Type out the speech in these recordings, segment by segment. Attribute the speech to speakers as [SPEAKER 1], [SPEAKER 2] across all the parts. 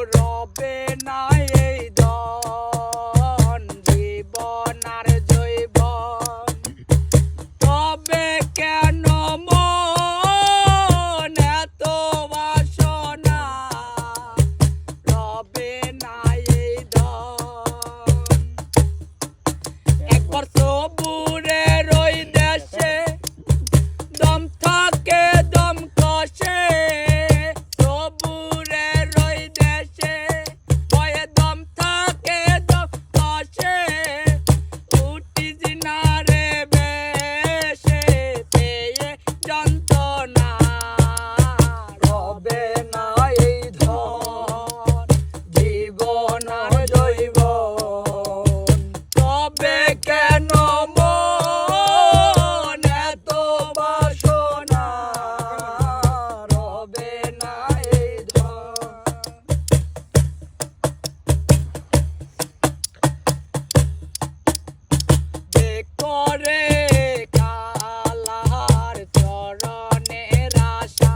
[SPEAKER 1] রবে না এই ধন জীবন আর জৈবন তবে কেন মন এত বাসনা রবে না এই ধন একবার সবুরের ওই দেশে দম থাকে দম কষে সবুরের ওই দেশে ভয়ে দম থাকে দম কষে উঠিস না রে বেশে পেয়ে যন্ত্রণা রবে না এই ধন জীবন আর জৈবন তবে কেন মন এত বাসনা রবে না এই ধন করে কালার চরণের আশা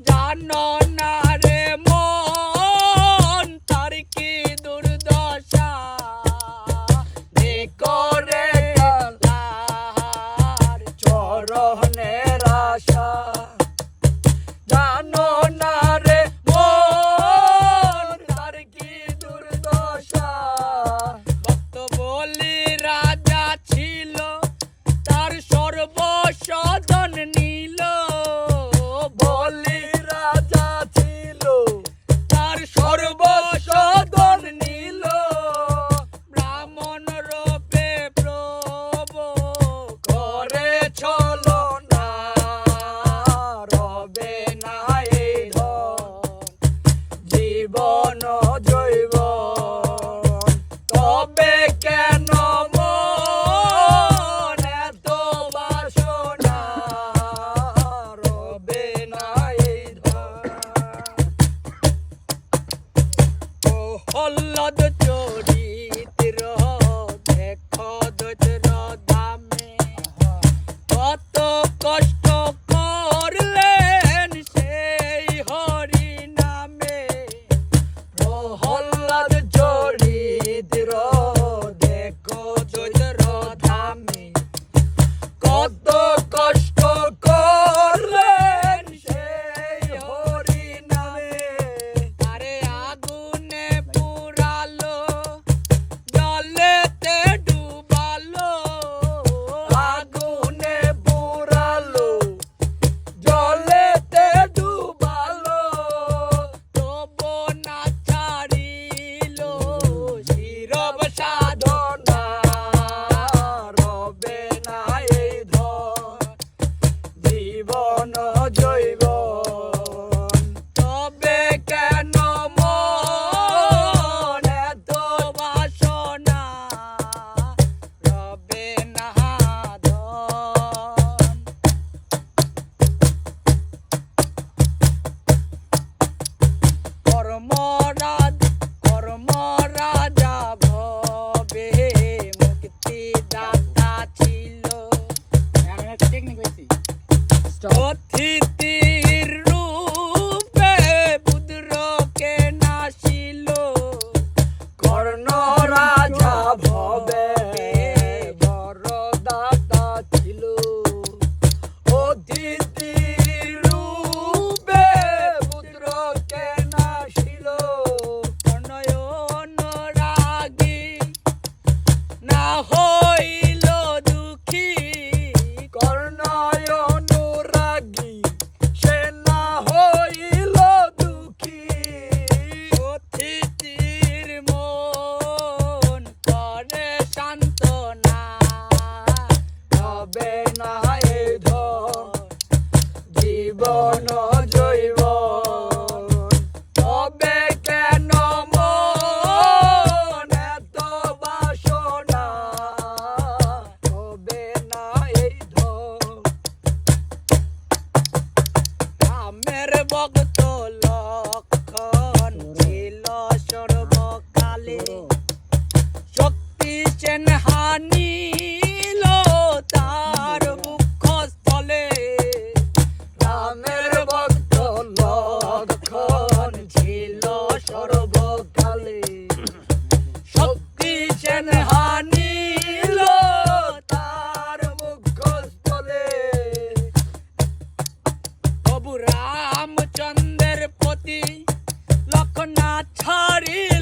[SPEAKER 1] জানো না রে মন তার কি দুর্দশা করে কালার চরণের আশা জানো না রে মন তার কি দুর্দশা ভক্ত বলি রাজা ছিল তার সর্বস্বধন নিল বলি রাজা ছিল তার সর্বস্বধন নিল ব্রাহ্মণ রূপে প্রভু করে চলো না রবে না এই ধন জীবন জৈবন তবে কেন মন এত বাসনা রবে না এই ধন ও হল্লদ চরিত্র দেখো দৈত্র দামে কত কষ্ট করলেন সেই হরি নামে প্রহ্লাদ চরিত্র দেখো দৈত্র ধামে কত কষ্ট করলেন সেই হরি নামে আরে আগুনে পুরালো ছাড়ি